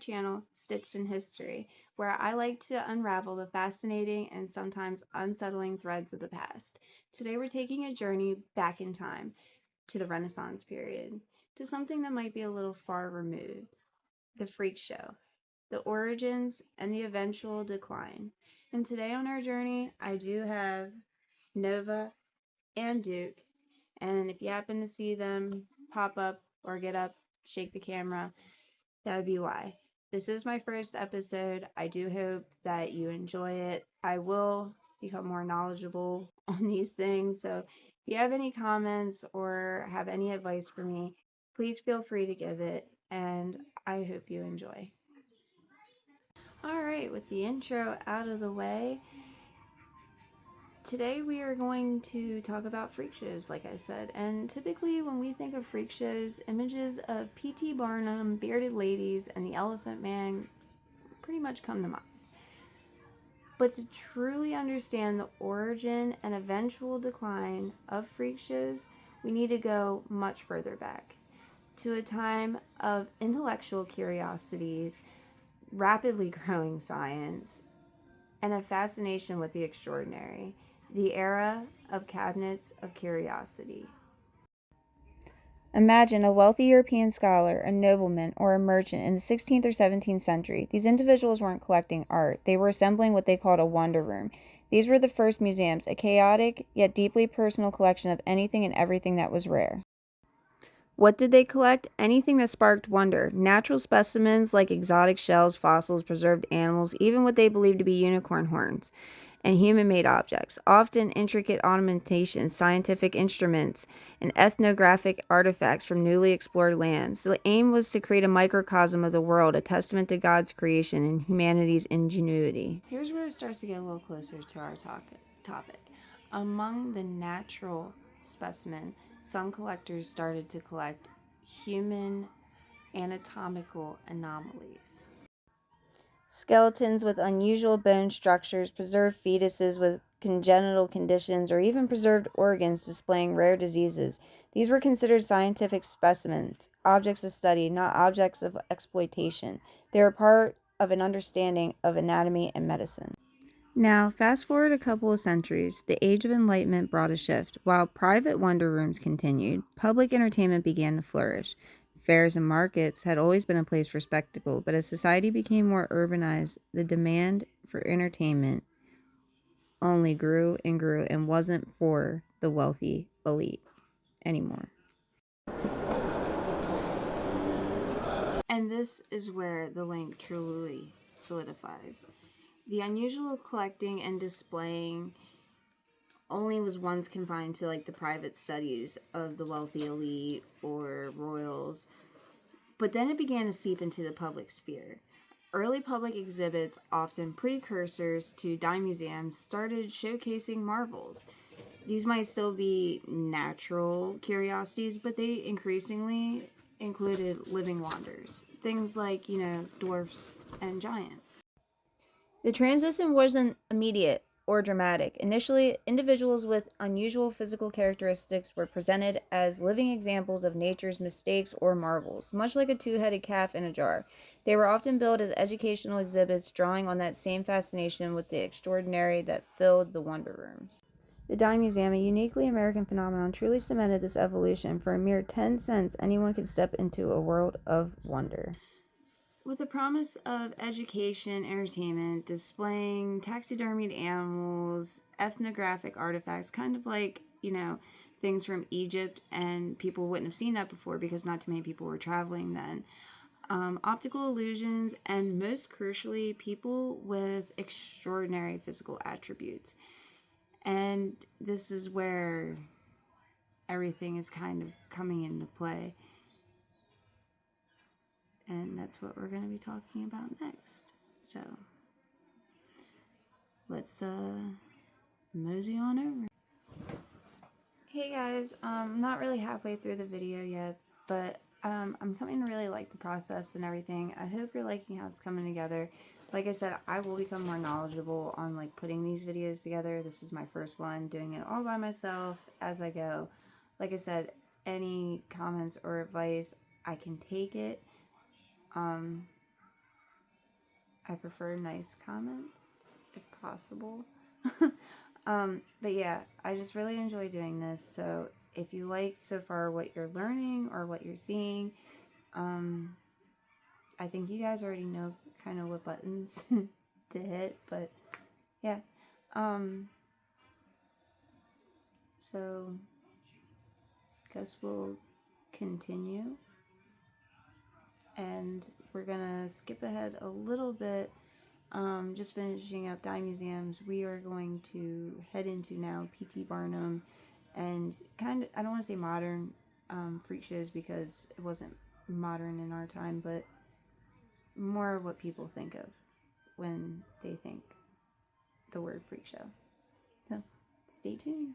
channel, Stitched in History, where I like to unravel the fascinating and sometimes unsettling threads of the past. Today we're taking a journey back in time to the Renaissance period, to something that might be a little far removed, the freak show, the origins, and the eventual decline. And today on our journey, I do have Nova and Duke, and if you happen to see them pop up or get up, shake the camera, that would be why. This is my first episode. I do hope that you enjoy it. I will become more knowledgeable on these things. So if you have any comments or have any advice for me, please feel free to give it. And I hope you enjoy. All right, with the intro out of the way, today we are going to talk about freak shows, like I said, and typically when we think of freak shows, images of P.T. Barnum, bearded ladies, and the Elephant Man pretty much come to mind. But to truly understand the origin and eventual decline of freak shows, we need to go much further back, to a time of intellectual curiosities, rapidly growing science, and a fascination with the extraordinary. The era of cabinets of curiosity. Imagine a wealthy European scholar, a nobleman, or a merchant in the 16th or 17th century. These individuals weren't collecting art. They were assembling what they called a wonder room. These were the first museums, a chaotic yet deeply personal collection of anything and everything that was rare. What did they collect? Anything that sparked wonder. Natural specimens like exotic shells, fossils, preserved animals, even what they believed to be unicorn horns, and human-made objects, often intricate ornamentations, scientific instruments, and ethnographic artifacts from newly explored lands. The aim was to create a microcosm of the world, a testament to God's creation and humanity's ingenuity. Here's where it starts to get a little closer to our topic. Among the natural specimen, some collectors started to collect human anatomical anomalies. Skeletons with unusual bone structures, preserved fetuses with congenital conditions, or even preserved organs displaying rare diseases. These were considered scientific specimens, objects of study, not objects of exploitation. They were part of an understanding of anatomy and medicine. Now, fast forward a couple of centuries, the Age of Enlightenment brought a shift. While private wonder rooms continued, public entertainment began to flourish. Fairs and markets had always been a place for spectacle, but as society became more urbanized, the demand for entertainment only grew and wasn't for the wealthy elite anymore. And this is where the link truly solidifies. The unusual collecting and displaying only was once confined to like the private studies of the wealthy elite or royals, but then it began to seep into the public sphere. Early public exhibits, often precursors to dime museums, started showcasing marvels. These might still be natural curiosities, but they increasingly included living wonders, things like, dwarfs and giants. The transition wasn't immediate or dramatic. Initially, individuals with unusual physical characteristics were presented as living examples of nature's mistakes or marvels, much like a two-headed calf in a jar. They were often billed as educational exhibits, drawing on that same fascination with the extraordinary that filled the wonder rooms. The dime museum, a uniquely American phenomenon, truly cemented this evolution. For a mere 10 cents, anyone could step into a world of wonder. With the promise of education, entertainment, displaying taxidermied animals, ethnographic artifacts, kind of like, things from Egypt, and people wouldn't have seen that before because not too many people were traveling then. Optical illusions, and most crucially, people with extraordinary physical attributes. And this is where everything is kind of coming into play. And that's what we're going to be talking about next. So, let's mosey on over. Hey guys, I'm not really halfway through the video yet, but I'm coming to really like the process and everything. I hope you're liking how it's coming together. Like I said, I will become more knowledgeable on like putting these videos together. This is my first one, doing it all by myself as I go. Like I said, any comments or advice, I can take it. I prefer nice comments if possible. But yeah, I just really enjoy doing this. So if you like so far what you're learning or what you're seeing, I think you guys already know kind of what buttons to hit, but yeah. So guess we'll continue, and we're gonna skip ahead a little bit. Just finishing up dye museums, we are going to head into now P.T. Barnum and kind of, I don't want to say modern freak shows because it wasn't modern in our time, but more what people think of when they think the word freak show. So stay tuned.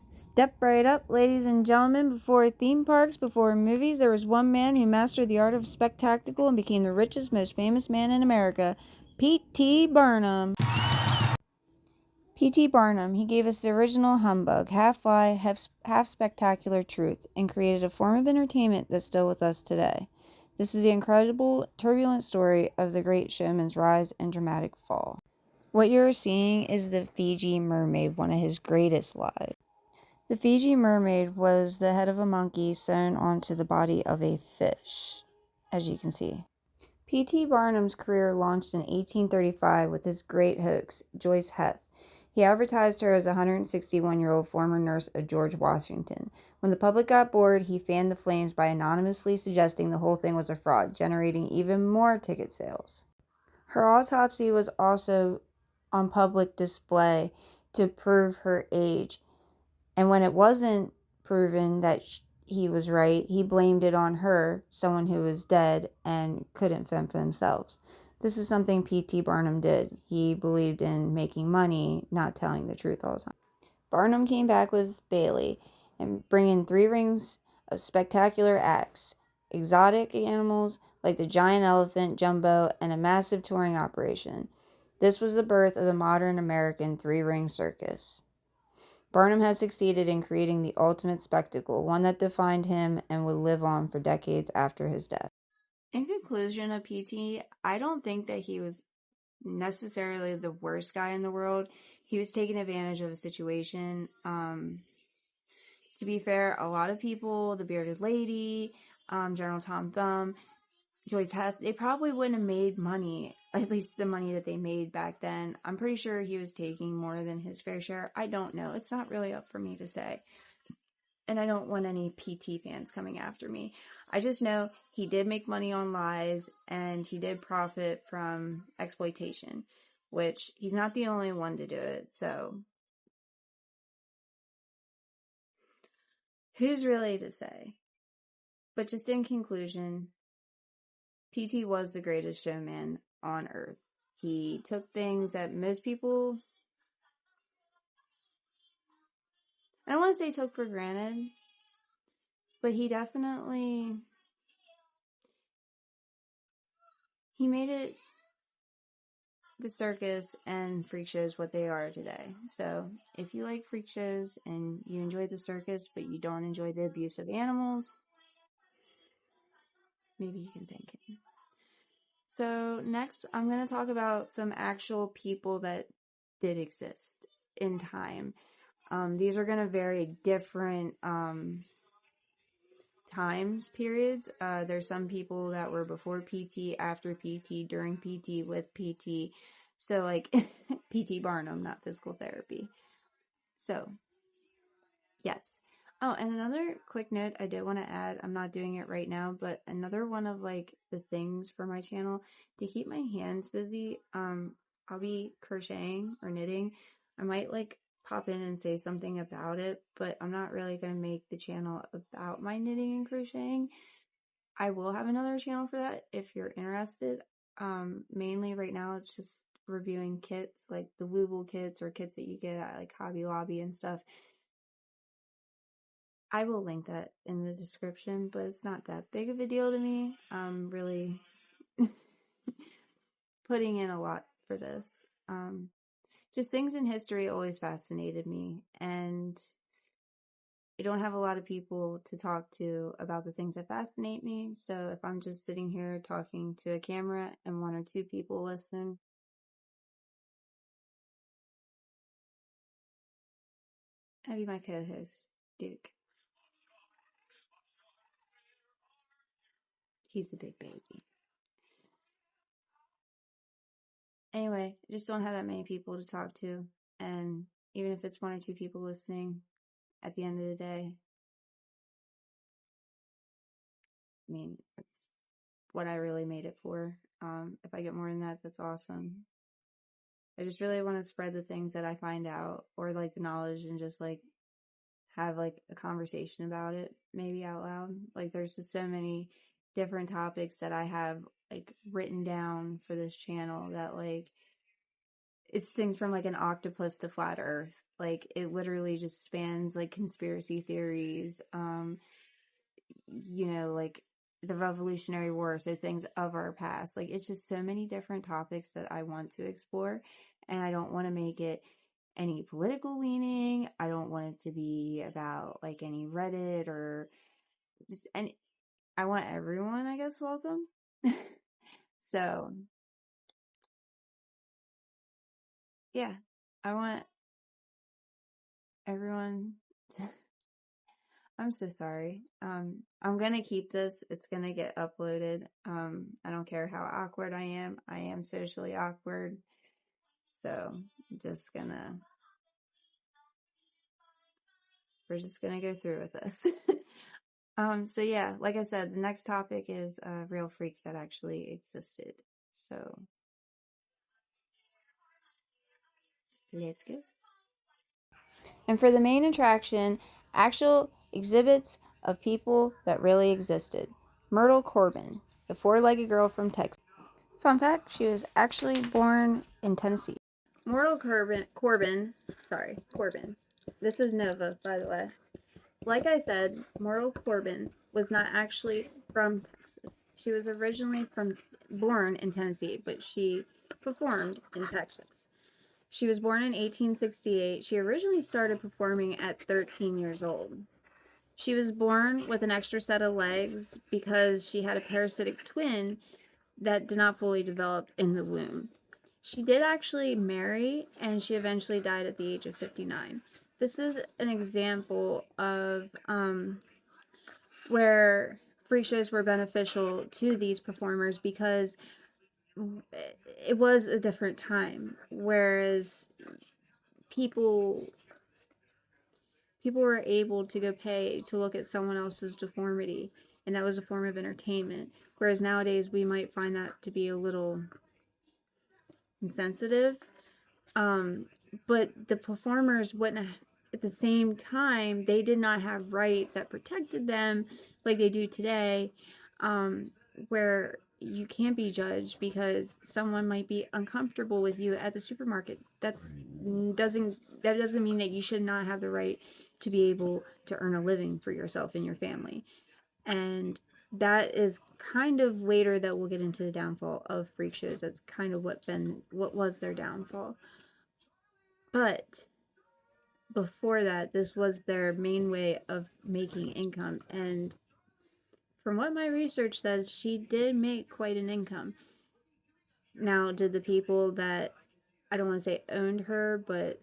Step right up, ladies and gentlemen. Before theme parks, before movies, there was one man who mastered the art of spectacle and became the richest, most famous man in America, P.T. Barnum. P.T. Barnum, he gave us the original humbug, half lie, half spectacular truth, and created a form of entertainment that's still with us today. This is the incredible, turbulent story of the great showman's rise and dramatic fall. What you're seeing is the Fiji mermaid, one of his greatest lies. The Fiji mermaid was the head of a monkey sewn onto the body of a fish, as you can see. P.T. Barnum's career launched in 1835 with his great hoax, Joyce Heth. He advertised her as a 161-year-old former nurse of George Washington. When the public got bored, he fanned the flames by anonymously suggesting the whole thing was a fraud, generating even more ticket sales. Her autopsy was also on public display to prove her age. And when it wasn't proven that he was right, he blamed it on her, someone who was dead and couldn't fend for themselves. This is something P.T. Barnum did. He believed in making money, not telling the truth all the time. Barnum came back with Bailey and bringing 3 rings of spectacular acts, exotic animals like the giant elephant, Jumbo, and a massive touring operation. This was the birth of the modern American 3-ring circus. Barnum has succeeded in creating the ultimate spectacle, one that defined him and would live on for decades after his death. In conclusion of PT, I don't think that he was necessarily the worst guy in the world. He was taking advantage of the situation. To be fair, a lot of people, the Bearded Lady, General Tom Thumb, Joyce Heth, they probably wouldn't have made money, at least the money that they made back then. I'm pretty sure he was taking more than his fair share. I don't know. It's not really up for me to say. And I don't want any PT fans coming after me. I just know he did make money on lies and he did profit from exploitation, which he's not the only one to do it. So who's really to say? But just in conclusion, PT was the greatest showman on earth. He took things that most people, I don't want to say took for granted, but he made it the circus and freak shows what they are today. So if you like freak shows and you enjoy the circus, but you don't enjoy the abuse of animals, maybe you can thank him. So next, I'm going to talk about some actual people that did exist in time. These are going to vary different times periods. There's some people that were before PT, after PT, during PT, with PT. So like PT Barnum, not physical therapy. So yes. Oh, and another quick note I did want to add, I'm not doing it right now, but another one of like the things for my channel to keep my hands busy, I'll be crocheting or knitting. I might like pop in and say something about it, but I'm not really going to make the channel about my knitting and crocheting. I will have another channel for that if you're interested. Mainly right now it's just reviewing kits, like the Wooble kits or kits that you get at like Hobby Lobby and stuff. I will link that in the description, but it's not that big of a deal to me. I'm really putting in a lot for this. Just things in history always fascinated me, and I don't have a lot of people to talk to about the things that fascinate me. So if I'm just sitting here talking to a camera and one or two people listen, I'd be my co-host, Duke. He's a big baby. Anyway, I just don't have that many people to talk to. And even if it's one or two people listening, at the end of the day, I mean, that's what I really made it for. If I get more than that, that's awesome. I just really want to spread the things that I find out, or like the knowledge, and just like have like a conversation about it, maybe out loud. Like there's just so many different topics that I have like written down for this channel that like it's things from like an octopus to flat earth. Like it literally just spans like conspiracy theories, like the Revolutionary War, so things of our past. Like it's just so many different topics that I want to explore, and I don't want to make it any political leaning. I don't want it to be about like any Reddit or just any. I want everyone, I guess, welcome. So yeah, I want everyone. I'm so sorry. I'm gonna keep this. It's gonna get uploaded. I don't care how awkward I am. I am socially awkward. So we're just gonna go through with this. So yeah, like I said, the next topic is real freaks that actually existed. So let's go. And for the main attraction, actual exhibits of people that really existed. Myrtle Corbin, the four-legged girl from Texas. Fun fact, she was actually born in Tennessee. Corbin. This is Nova, by the way. Like I said, Myrtle Corbin was not actually from Texas. She was originally born in Tennessee, but she performed in Texas. She was born in 1868. She originally started performing at 13 years old. She was born with an extra set of legs because she had a parasitic twin that did not fully develop in the womb. She did actually marry, and she eventually died at the age of 59. This is an example of where freak shows were beneficial to these performers because it was a different time, whereas people were able to go pay to look at someone else's deformity, and that was a form of entertainment, whereas nowadays we might find that to be a little insensitive. But the performers wouldn't have, at the same time, they did not have rights that protected them like they do today, where you can't be judged because someone might be uncomfortable with you at the supermarket. That doesn't mean that you should not have the right to be able to earn a living for yourself and your family. And that is kind of later that we'll get into the downfall of freak shows. That's kind of what was their downfall. But before that, this was their main way of making income. And from what my research says, she did make quite an income. Now, did the people that, I don't want to say owned her, but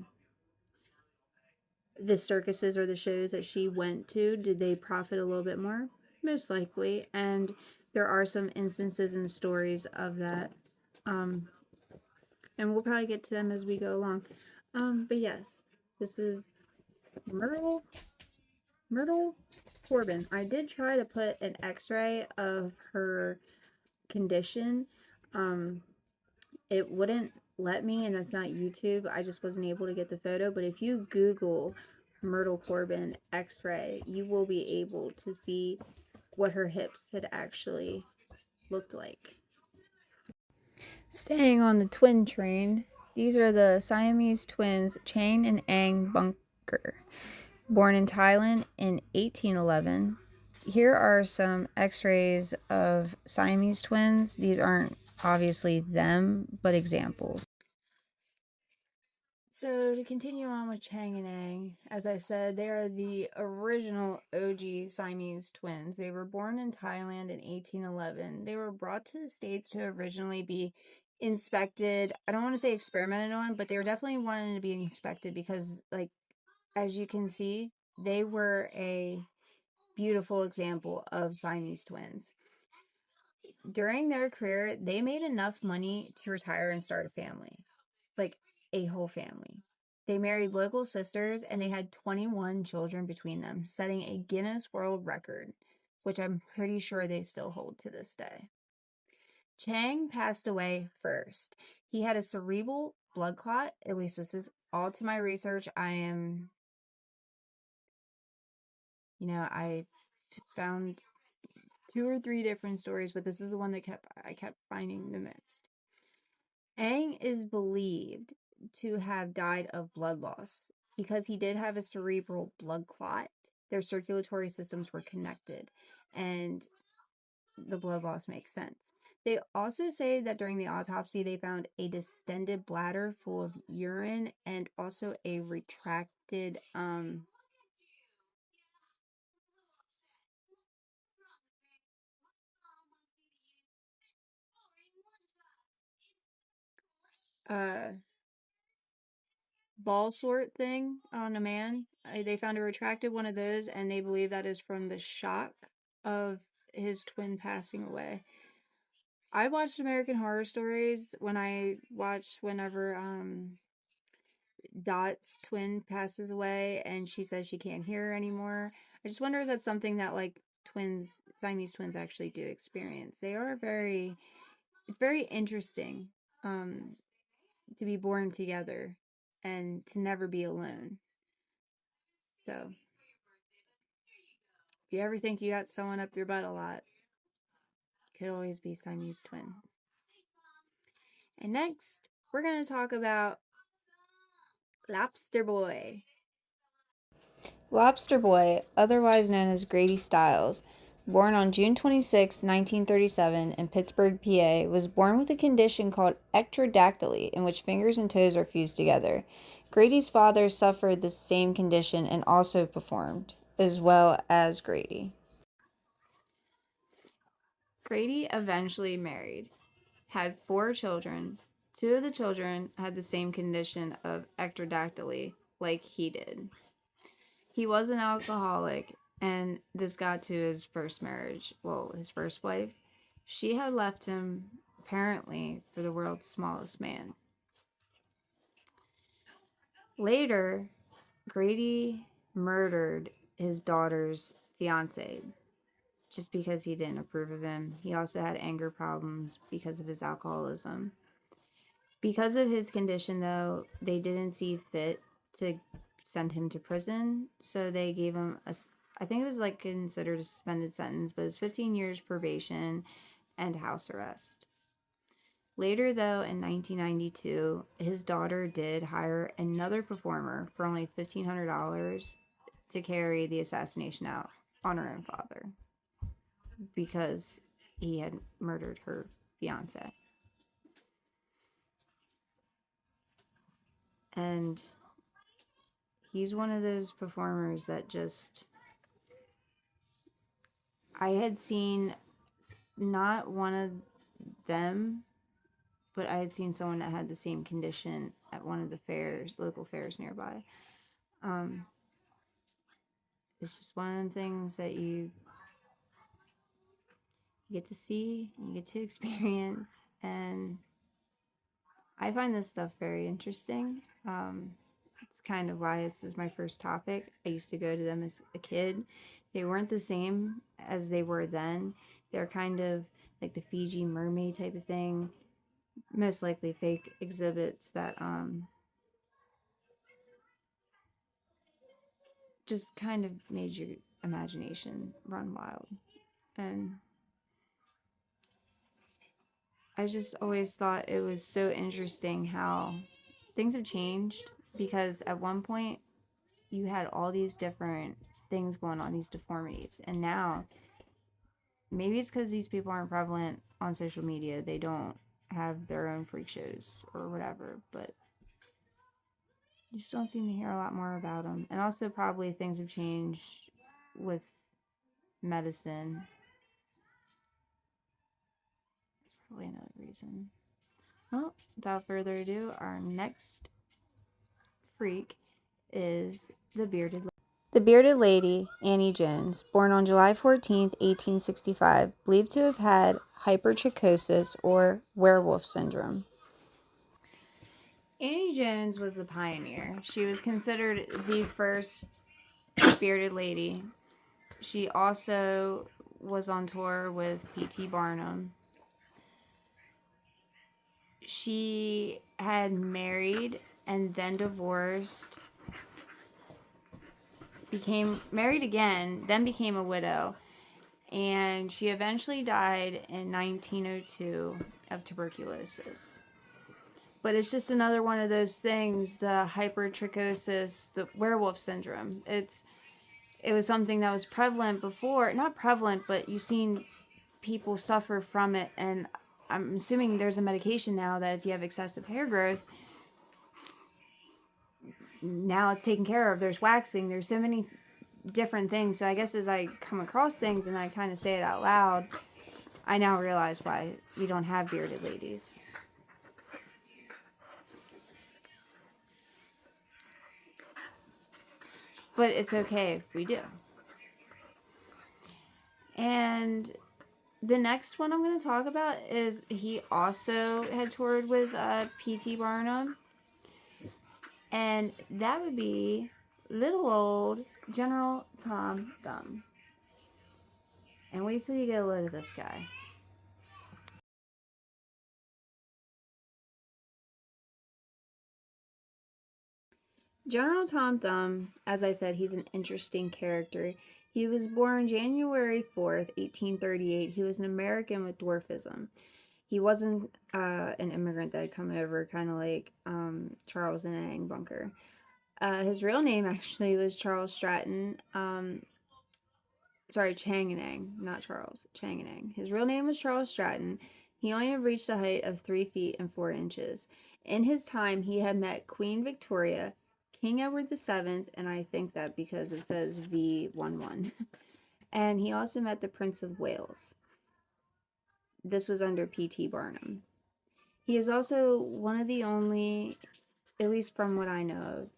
the circuses or the shows that she went to, did they profit a little bit more? Most likely. And there are some instances and stories of that. And we'll probably get to them as we go along. But yes, this is Myrtle Corbin. I did try to put an x-ray of her condition. It wouldn't let me, and that's not YouTube. I just wasn't able to get the photo. But if you Google Myrtle Corbin x-ray, you will be able to see what her hips had actually looked like. Staying on the twin train, these are the Siamese twins Chang and Ang Bunker, born in Thailand in 1811. Here are some x-rays of Siamese twins. These aren't obviously them, but examples. So to continue on with Chang and Ang, as I said, they are the original OG Siamese twins. They were born in Thailand in 1811. They were brought to the States to originally be inspected. I don't want to say experimented on, but they were definitely wanting to be inspected because, like, as you can see, they were a beautiful example of Siamese twins. During their career, they made enough money to retire and start a family, like a whole family. They married local sisters and they had 21 children between them, setting a Guinness World Record, which I'm pretty sure they still hold to this day. Chang passed away first. He had a cerebral blood clot. At least this is all to my research. I found 2 or 3 different stories, but this is the one that I kept finding the most. Aang is believed to have died of blood loss because he did have a cerebral blood clot. Their circulatory systems were connected, and the blood loss makes sense. They also say that during the autopsy, they found a distended bladder full of urine and also a retracted uh ball sort thing on a man. They found a retracted one of those, and they believe that is from the shock of his twin passing away. I watched American Horror Stories whenever Dot's twin passes away and she says she can't hear her anymore. I just wonder if that's something that, like, Siamese twins actually do experience. It's very interesting to be born together and to never be alone. So, if you ever think you got someone up your butt a lot, it could always be Siamese twins. And next, we're going to talk about Lobster Boy. Lobster Boy, otherwise known as Grady Stiles, born on June 26, 1937, in Pittsburgh, PA, was born with a condition called ectrodactyly, in which fingers and toes are fused together. Grady's father suffered the same condition and also performed, as well as Grady. Grady eventually married, had 4 children. 2 of the children had the same condition of ectrodactyly, like he did. He was an alcoholic, and this got to his first marriage. Well, his first wife. She had left him, apparently, for the world's smallest man. Later, Grady murdered his daughter's fiance just because he didn't approve of him. He also had anger problems because of his alcoholism. Because of his condition, though, they didn't see fit to send him to prison, so they gave him I think it was like considered a suspended sentence, but it's 15 years probation and house arrest. Later, though, in 1992, his daughter did hire another performer for only $1,500 to carry the assassination out on her own father because he had murdered her fiance. And he's one of those performers that just, I had seen not one of them, but I had seen someone that had the same condition at one of the local fairs nearby. It's just one of them things that you get to see, you get to experience, and I find this stuff very interesting. It's kind of why this is my first topic. I used to go to them as a kid. They weren't the same as they were then. They're kind of like the Fiji mermaid type of thing. Most likely fake exhibits that just kind of made your imagination run wild. And I just always thought it was so interesting how things have changed, because at one point you had all these different things going on, these deformities, and now maybe it's because these people aren't prevalent on social media, they don't have their own freak shows or whatever, but You just don't seem to hear a lot more about him. And also probably things have changed with medicine. That's probably another reason. Well, without further ado, our next freak is the bearded lady. The bearded lady, Annie Jones, born on July 14th, 1865, believed to have had hypertrichosis or werewolf syndrome. Annie Jones was a pioneer. She was considered the first bearded lady. She also was on tour with P.T. Barnum. She had married and then divorced, became married again, then became a widow, and she eventually died in 1902 of tuberculosis. But it's just another one of those things, the hypertrichosis, the werewolf syndrome. It was something that was prevalent before, not prevalent, but you've seen people suffer from it, and I'm assuming there's a medication now that if you have excessive hair growth, now it's taken care of. There's waxing, there's so many different things. So I guess as I come across things and I kind of say it out loud, I now realize why we don't have bearded ladies. But it's okay if we do. And the next one I'm going to talk about is he also had toured with P.T. Barnum. And that would be little old General Tom Thumb. And wait till you get a load of this guy. General Tom Thumb, as I said, he's an interesting character. He was born January 4th, 1838. He was an American with dwarfism. He wasn't an immigrant that had come over, kind of like Charles and Ang Bunker. His real name actually was Charles Stratton. Chang and Ang, not Charles. Chang and Ang. His real name was Charles Stratton. He only had reached a height of 3 feet and 4 inches. In his time, he had met Queen Victoria, King Edward VII, and I think that because it says V11. And he also met the Prince of Wales. This was under P.T. Barnum. He is also one of the only, at least from what I know of,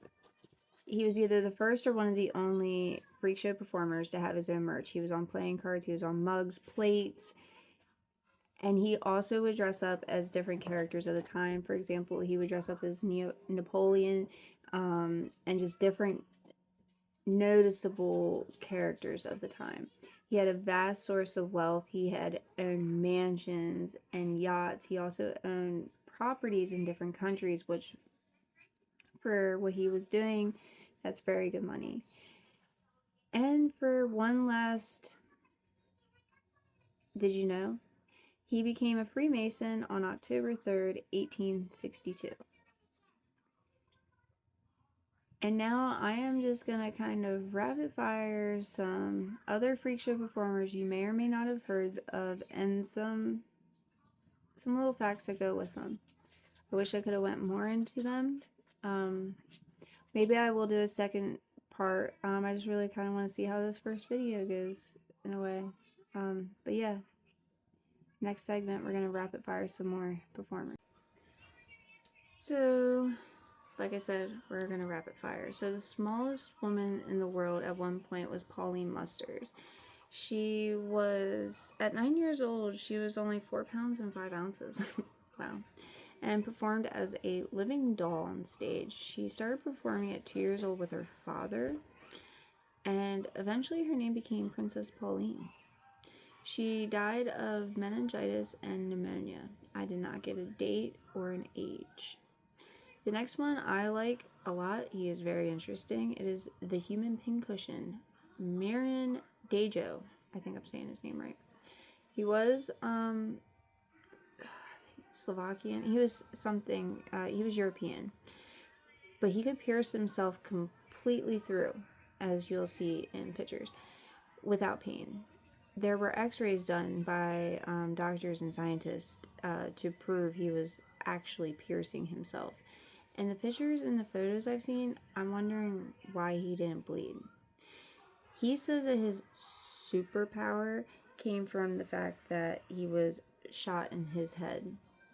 he was either the first or one of the only freak show performers to have his own merch. He was on playing cards, he was on mugs, plates, and he also would dress up as different characters of the time. For example, he would dress up as Napoleon, and just different noticeable characters of the time. He had a vast source of wealth. He had owned mansions and yachts. He also owned properties in different countries, which for what he was doing, that's very good money. And for one last, did you know? He became a Freemason on October 3rd, 1862. And now I am just going to kind of rapid fire some other freak show performers you may or may not have heard of, and some little facts that go with them. I wish I could have went more into them. Maybe I will do a second part. I just really kind of want to see how this first video goes in a way. But yeah, next segment we're going to rapid fire some more performers. So, like I said, we're going to rapid fire. So the smallest woman in the world at one point was Pauline Musters. She was, at 9 years old, she was only 4 pounds and 5 ounces. Wow. And performed as a living doll on stage. She started performing at 2 years old with her father, and eventually her name became Princess Pauline. She died of meningitis and pneumonia. I did not get a date or an age. The next one I like a lot. He is very interesting. It is the human pincushion, Miran Dejo. I think I'm saying his name right. He was Slovakian. He was something. He was European, but he could pierce himself completely through, as you'll see in pictures, without pain. There were x-rays done by doctors and scientists to prove he was actually piercing himself. In the pictures and the photos I've seen, I'm wondering why he didn't bleed. He says that his superpower came from the fact that he was shot in his head,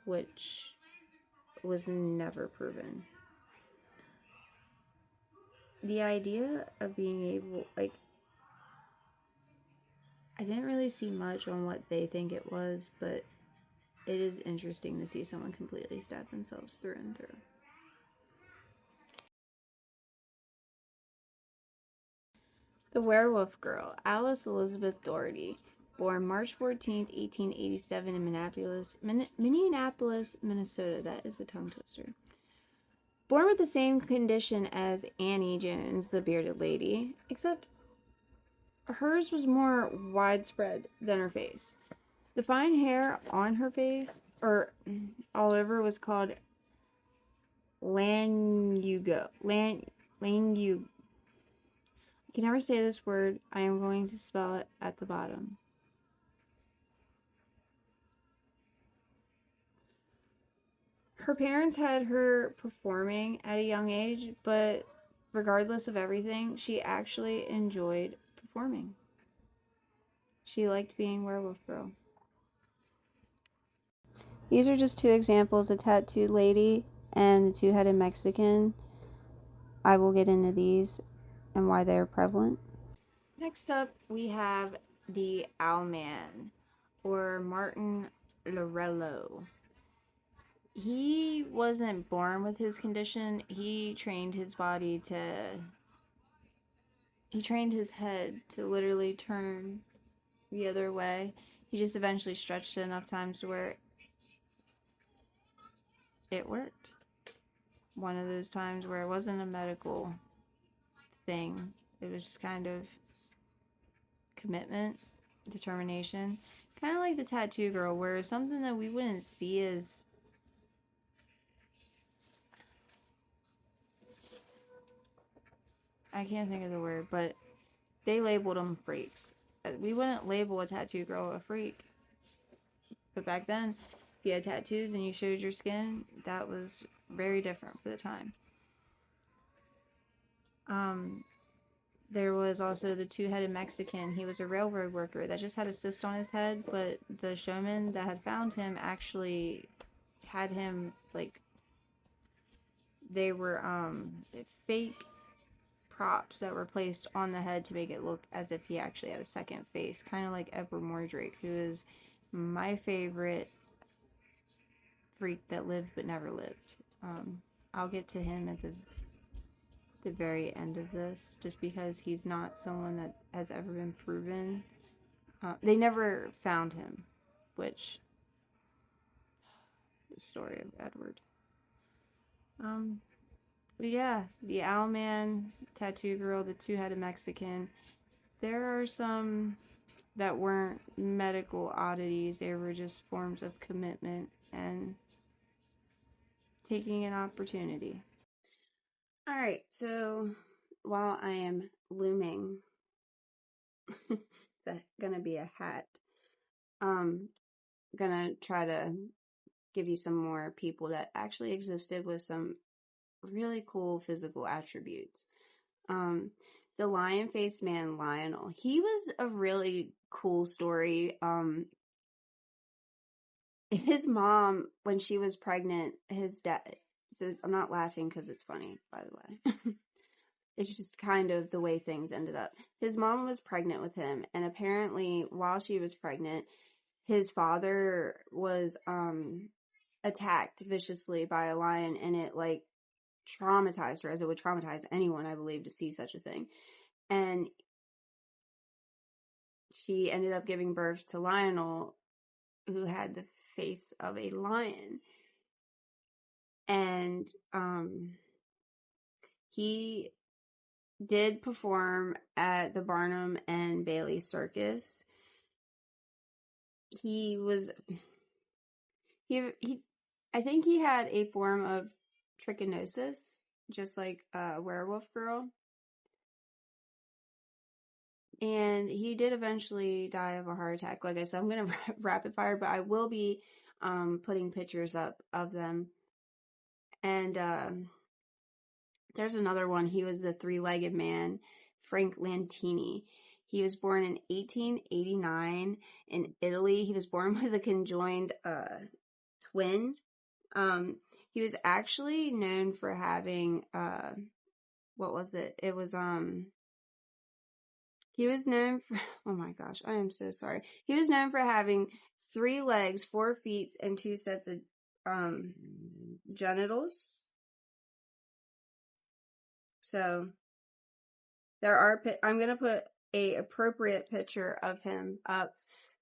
which was never proven. The idea of being able, like, I didn't really see much on what they think it was, but it is interesting to see someone completely stab themselves through and through. The Werewolf Girl, Alice Elizabeth Doherty, born March 14th, 1887 in Minneapolis, Minnesota. That is a tongue twister. Born with the same condition as Annie Jones, the bearded lady, except hers was more widespread than her face. The fine hair on her face, or all over, was called lanugo. Lanug. I can never say this word. I am going to spell it at the bottom. Her parents had her performing at a young age, but regardless of everything, she actually enjoyed performing. She liked being Werewolf Girl. These are just two examples, the tattooed lady and the two-headed Mexican. I will get into these and why they are prevalent. Next up, we have the Owlman, or Martin Lorello. He wasn't born with his condition. He trained his head to literally turn the other way. He just eventually stretched it enough times to where it worked. One of those times where it wasn't a medical thing. It was just kind of commitment, determination. Kind of like the tattoo girl, where it's something that we wouldn't see as... I can't think of the word, but they labeled them freaks. We wouldn't label a tattoo girl a freak. But back then, if you had tattoos and you showed your skin, that was very different for the time. There was also the two-headed Mexican. He was a railroad worker that just had a cyst on his head, but the showman that had found him actually had him, like, they were fake props that were placed on the head to make it look as if he actually had a second face, kind of like Edward Mordrake, who is my favorite freak that lived but never lived. I'll get to him at the very end of this, just because he's not someone that has ever been proven. They never found him, which the story of Edward. But yeah, the Owlman, tattoo girl, the two-headed Mexican. There are some that weren't medical oddities. They were just forms of commitment and taking an opportunity. All right, so while I am looming, it's gonna be a hat. Gonna try to give you some more people that actually existed with some really cool physical attributes. The lion-faced man Lionel. He was a really cool story. His mom, when she was pregnant, his dad. So I'm not laughing because it's funny, by the way. It's just kind of the way things ended up. His mom was pregnant with him, and apparently, while she was pregnant, his father was attacked viciously by a lion, and it like traumatized her, as it would traumatize anyone, I believe, to see such a thing. And she ended up giving birth to Lionel, who had the face of a lion. And he did perform at the Barnum and Bailey Circus. I think he had a form of trichinosis, just like a werewolf girl. And he did eventually die of a heart attack. Like I said, I'm going to rapid fire, but I will be putting pictures up of them. And there's another one. He was the three-legged man, Frank Lantini. He was born in 1889 in Italy. He was born with a conjoined twin. He was actually known for having what was it? It was he was known for, oh my gosh, I am so sorry. He was known for having 3 legs, 4 feet, and 2 sets of genitals. So there are, I'm going to put a appropriate picture of him up,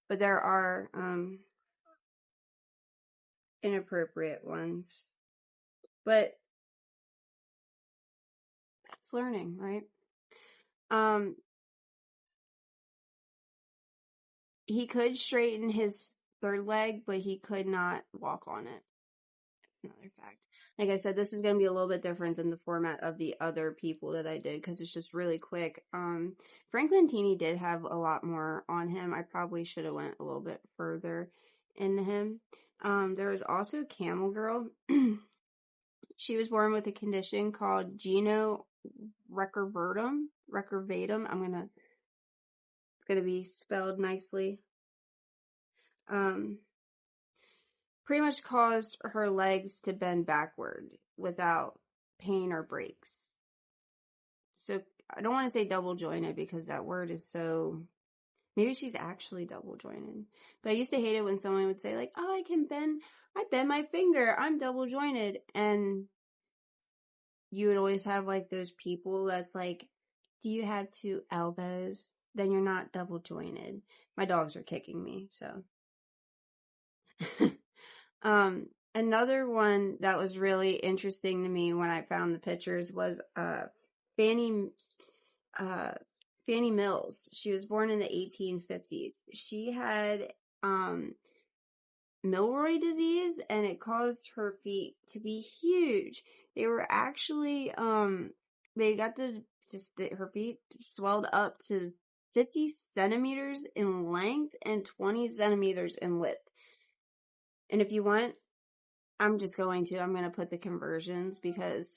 but there are inappropriate ones. But that's learning, right? He could straighten his 3rd leg, but he could not walk on it. That's another fact. Like I said, this is going to be a little bit different than the format of the other people that I did because it's just really quick. Frank Lantini did have a lot more on him. I probably should have went a little bit further into him. There was also Camel Girl. She was born with a condition called recurvatum. It's gonna be spelled nicely. Pretty much caused her legs to bend backward without pain or breaks. So I don't want to say double jointed because that word is so, maybe she's actually double jointed. But I used to hate it when someone would say like, oh, I bend my finger, I'm double jointed. And you would always have like those people that's like, do you have 2 elbows? Then you're not double jointed. My dogs are kicking me, so. Another one that was really interesting to me when I found the pictures was Fannie Mills. She was born in the 1850s. She had Milroy disease, and it caused her feet to be huge. They were actually they got to her feet swelled up to 50 centimeters in length and 20 centimeters in width. And if you want, I'm going to put the conversions because,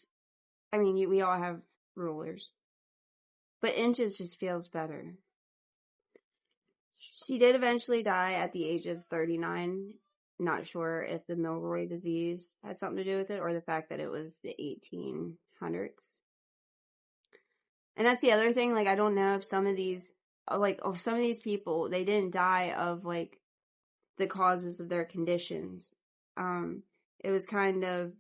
I mean, we all have rulers. But inches just feels better. She did eventually die at the age of 39. Not sure if the Milroy disease had something to do with it or the fact that it was the 1800s. And that's the other thing, like, I don't know if some of these people, they didn't die of, like, the causes of their conditions. It was kind of,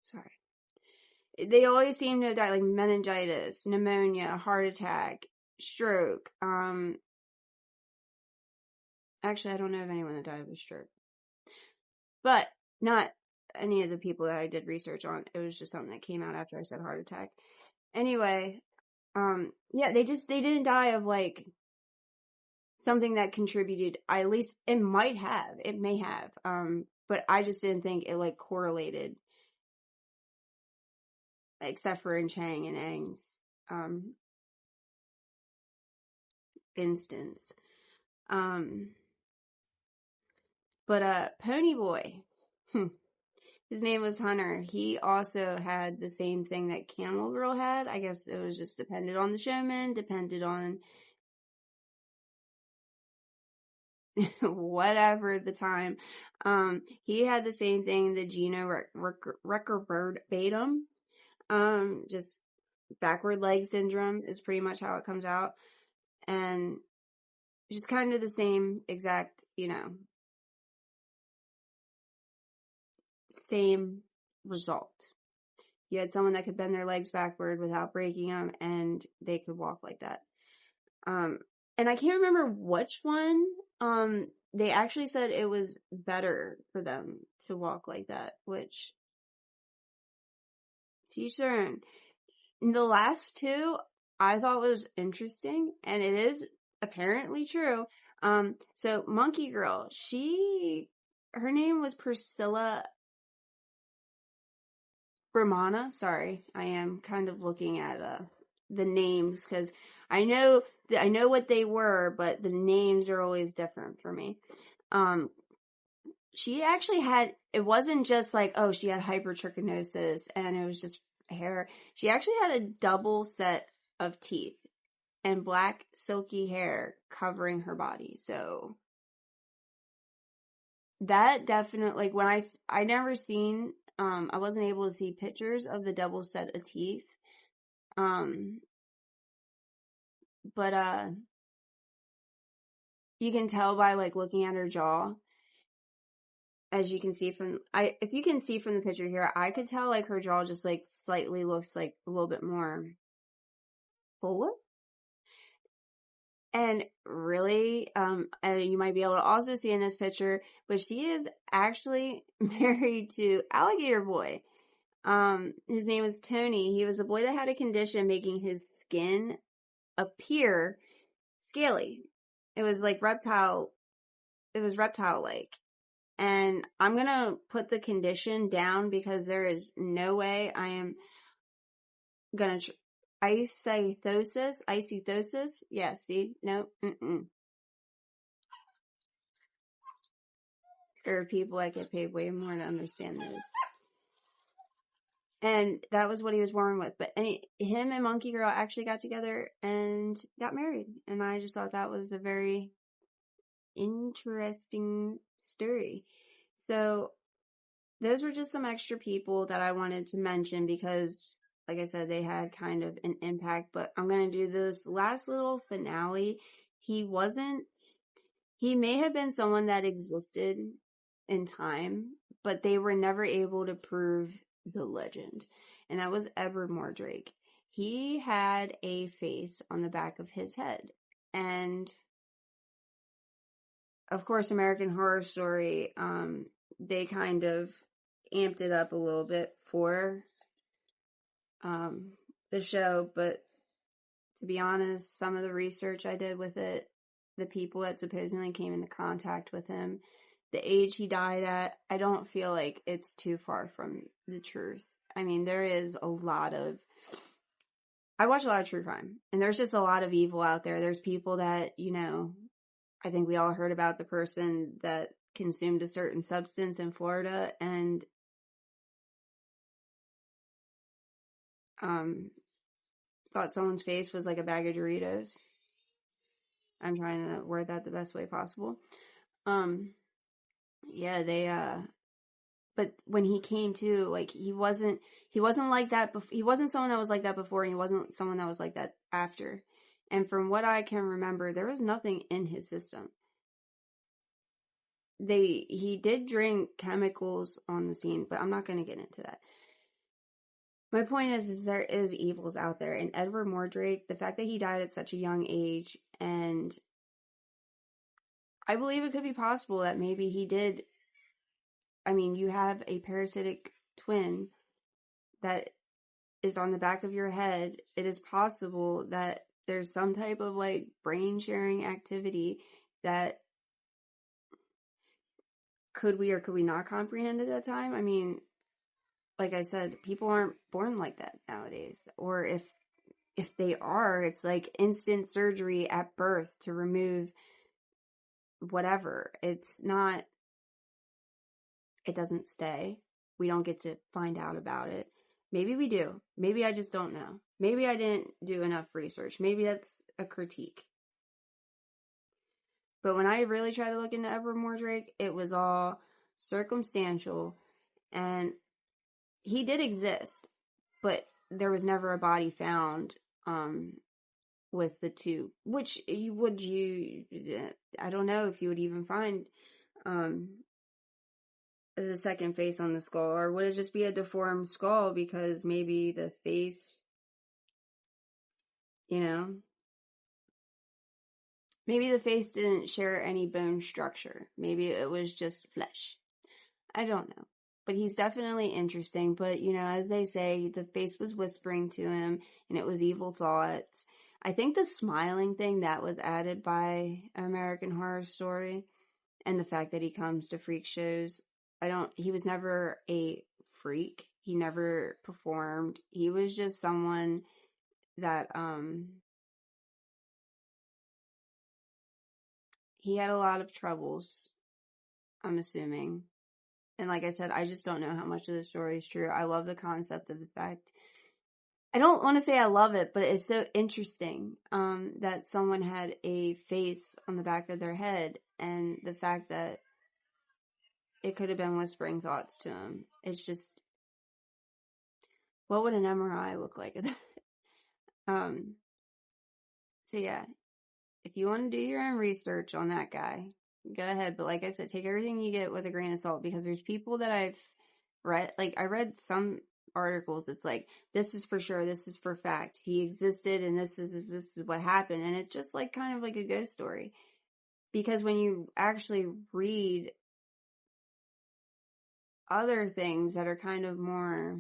sorry. They always seem to have died, like meningitis, pneumonia, heart attack, stroke. Actually, I don't know of anyone that died of a stroke. But not any of the people that I did research on. It was just something that came out after I said heart attack. Anyway, yeah, they didn't die of like something that contributed. At least it may have. But I just didn't think it like correlated. Except for in Chang and Eng's instance. But Pony Boy, his name was Hunter. He also had the same thing that Camel Girl had. I guess it was just depended on the showman, depended on whatever at the time. He had the same thing, the recurvatum. Just backward leg syndrome is pretty much how it comes out. And just kind of the same exact, same result. You had someone that could bend their legs backward without breaking them, and they could walk like that. And I can't remember which one. They actually said it was better for them to walk like that, which, to each their own. The last 2, I thought was interesting, and it is apparently true. So Monkey Girl, her name was Priscilla Brahmana. Sorry, I am kind of looking at the names because I know what they were, but the names are always different for me. She actually had, it wasn't just like, oh, she had hypertrichinosis and it was just hair. She actually had a double set of teeth and black silky hair covering her body. So that definitely, like, when I never seen, I wasn't able to see pictures of the double set of teeth. But you can tell by like looking at her jaw, as you can see from, if you can see from the picture here, I could tell like her jaw just like slightly looks like a little bit more fuller. And really, you might be able to also see in this picture, but she is actually married to Alligator Boy. His name was Tony. He was a boy that had a condition making his skin appear scaly. It was like reptile-like. And I'm gonna put the condition down because there is no way I am gonna ichthyosis. Yeah, see? No. There are people that get paid way more to understand this. And that was what he was born with. But him and Monkey Girl actually got together and got married. And I just thought that was a very interesting story. So those were just some extra people that I wanted to mention because, like I said, they had kind of an impact. But I'm going to do this last little finale. He may have been someone that existed in time, but they were never able to prove the legend. And that was Edward Mordrake. He had a face on the back of his head. And of course, American Horror Story, they kind of amped it up a little bit for the show. But to be honest, some of the research I did with it, the people that supposedly came into contact with him, the age he died at, I don't feel like it's too far from the truth. I mean, there is I watch a lot of true crime, and there's just a lot of evil out there. There's people that, I think we all heard about the person that consumed a certain substance in Florida and thought someone's face was like a bag of Doritos. I'm trying to word that the best way possible. Yeah, but when he came to, like, he wasn't like that. He wasn't someone that was like that before, and he wasn't someone that was like that after. And from what I can remember, there was nothing in his system. He did drink chemicals on the scene, but I'm not going to get into that. My point is there is evils out there, and Edward Mordrake, the fact that he died at such a young age, and I believe it could be possible that maybe he did. I mean, you have a parasitic twin that is on the back of your head. It is possible that there's some type of like brain sharing activity that could we or could we not comprehend at that time? I mean, like I said, people aren't born like that nowadays. Or if they are, it's like instant surgery at birth to remove whatever. It doesn't stay. We don't get to find out about it. Maybe we do. Maybe I just don't know. Maybe I didn't do enough research. Maybe that's a critique. But when I really tried to look into Edward Mordrake, it was all circumstantial. And he did exist, but there was never a body found with the two. Which I don't know if you would even find the second face on the skull, or would it just be a deformed skull because maybe the face, maybe the face didn't share any bone structure. Maybe it was just flesh. I don't know. But he's definitely interesting. But, as they say, the face was whispering to him and it was evil thoughts. I think the smiling thing that was added by American Horror Story, and the fact that he comes to freak shows. He was never a freak. He never performed. He was just someone that he had a lot of troubles, I'm assuming. And like I said, I just don't know how much of the story is true. I love the concept of the fact. I don't want to say I love it, but it's so interesting that someone had a face on the back of their head, and the fact that it could have been whispering thoughts to him. It's just, what would an MRI look like? So yeah, if you want to do your own research on that guy, go ahead. But like I said, take everything you get with a grain of salt, because there's people that I've read, like I read some articles. It's like, this is for sure, this is for fact, he existed, and this is what happened, and it's just like kind of like a ghost story. Because when you actually read other things that are kind of more,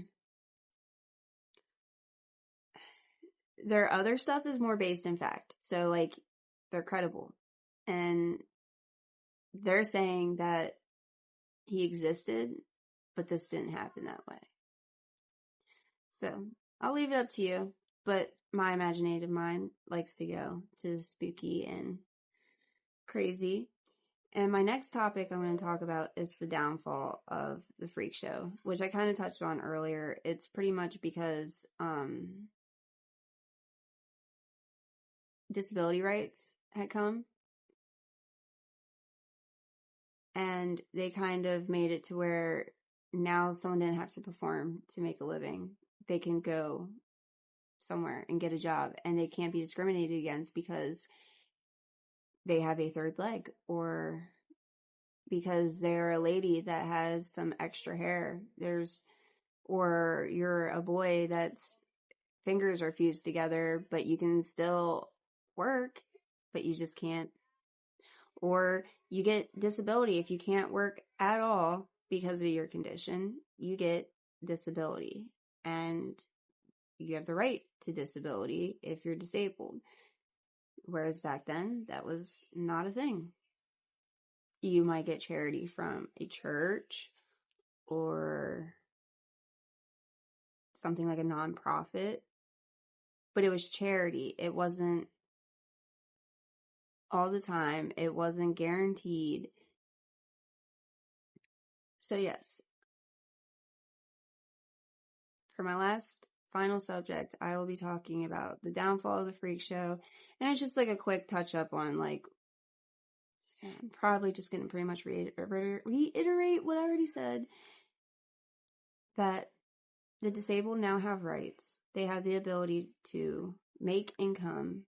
their other stuff is more based in fact. So like, they're credible, and they're saying that he existed, but this didn't happen that way. So I'll leave it up to you, but my imaginative mind likes to go to spooky and crazy. And my next topic I'm going to talk about is the downfall of the freak show, which I kind of touched on earlier. It's pretty much because disability rights had come, and they kind of made it to where now someone didn't have to perform to make a living. They can go somewhere and get a job, and they can't be discriminated against because they have a third leg, or because they're a lady that has some extra hair. Or you're a boy that's fingers are fused together, but you can still work, but you just can't. Or you get disability. If you can't work at all because of your condition, you get disability, and you have the right to disability if you're disabled. Whereas back then, that was not a thing. You might get charity from a church or something like a nonprofit, but it was charity. It wasn't all the time. It wasn't guaranteed. So yes, for my last final subject, I will be talking about the downfall of the freak show. And it's just like a quick touch up on, like, I'm probably just going to pretty much reiterate what I already said, that the disabled now have rights. They have the ability to make income,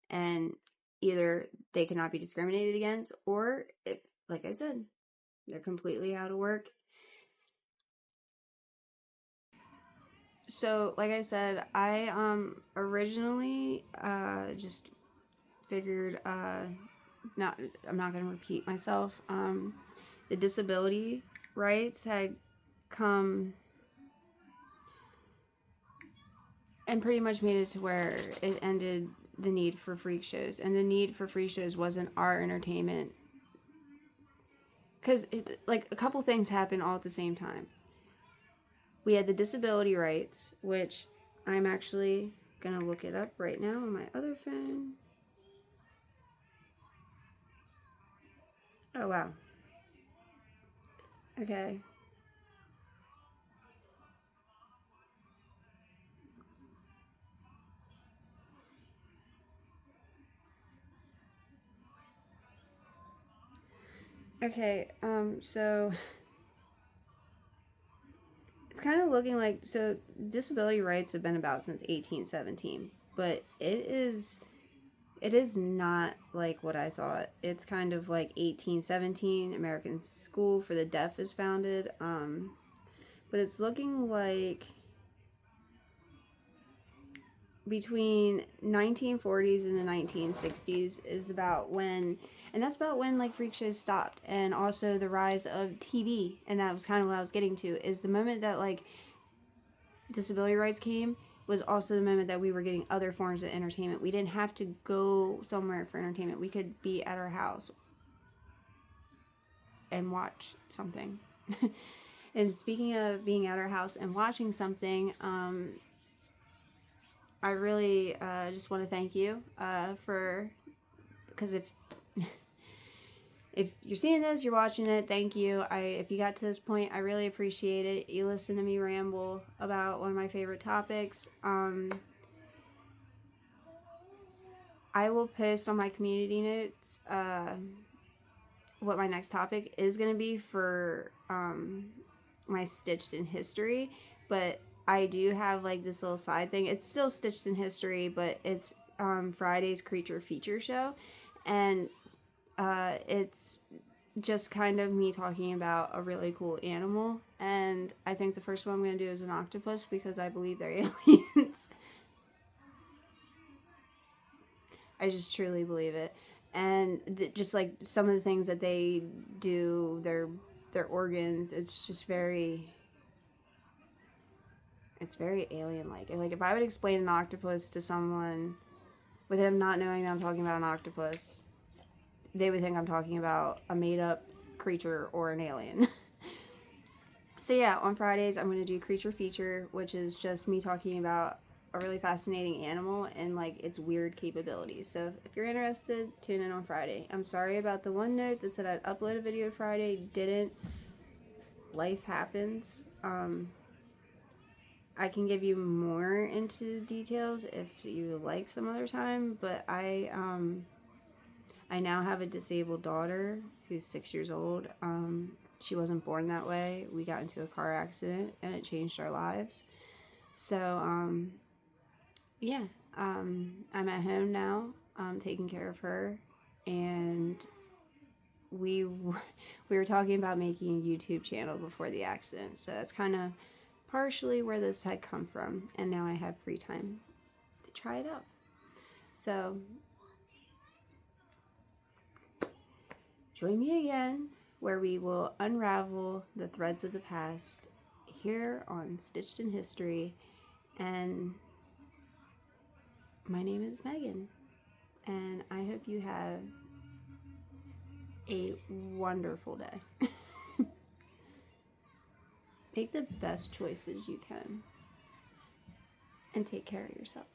and either they cannot be discriminated against, or if, like I said, they're completely out of work. So, like I said, I originally just figured I'm not going to repeat myself. The disability rights had come and pretty much made it to where it ended the need for freak shows. And the need for freak shows wasn't our entertainment. Because, like, a couple things happened all at the same time. We had the disability rights, which I'm actually going to look it up right now on my other phone. Oh, wow. Okay. Okay, so it's kind of looking like, so disability rights have been about since 1817, but it is not like what I thought. It's kind of like 1817, American School for the Deaf is founded, but it's looking like between 1940s and the 1960s is about when, and that's about when like freak shows stopped, and also the rise of TV. And that was kind of what I was getting to, is the moment that like disability rights came was also the moment that we were getting other forms of entertainment. We didn't have to go somewhere for entertainment. We could be at our house and watch something. And speaking of being at our house and watching something, I really just want to thank you because if you're seeing this, you're watching it, thank you. If you got to this point, I really appreciate it. You listen to me ramble about one of my favorite topics. I will post on my community notes what my next topic is going to be for my Stitched in History, but I do have like this little side thing. It's still Stitched in History, but it's Friday's Creature Feature Show, and it's just kind of me talking about a really cool animal. And I think the first one I'm going to do is an octopus because I believe they're aliens. I just truly believe it. And just like some of the things that they do, their organs, it's just very alien like. Like if I would explain an octopus to someone with them not knowing that I'm talking about an octopus, they would think I'm talking about a made up creature or an alien. So yeah, on Fridays I'm going to do Creature Feature, which is just me talking about a really fascinating animal and like its weird capabilities. So if you're interested, tune in on Friday. I'm sorry about the one note that said I'd upload a video Friday. Didn't. Life happens. I can give you more into details if you like some other time, but I now have a disabled daughter who's 6 years old. She wasn't born that way. We got into a car accident and it changed our lives. So yeah, I'm at home now, taking care of her, and we were talking about making a YouTube channel before the accident. So that's kind of partially where this had come from, and now I have free time to try it out. So join me again where we will unravel the threads of the past here on Stitched in History. And my name is Megan, and I hope you have a wonderful day. Make the best choices you can and take care of yourself.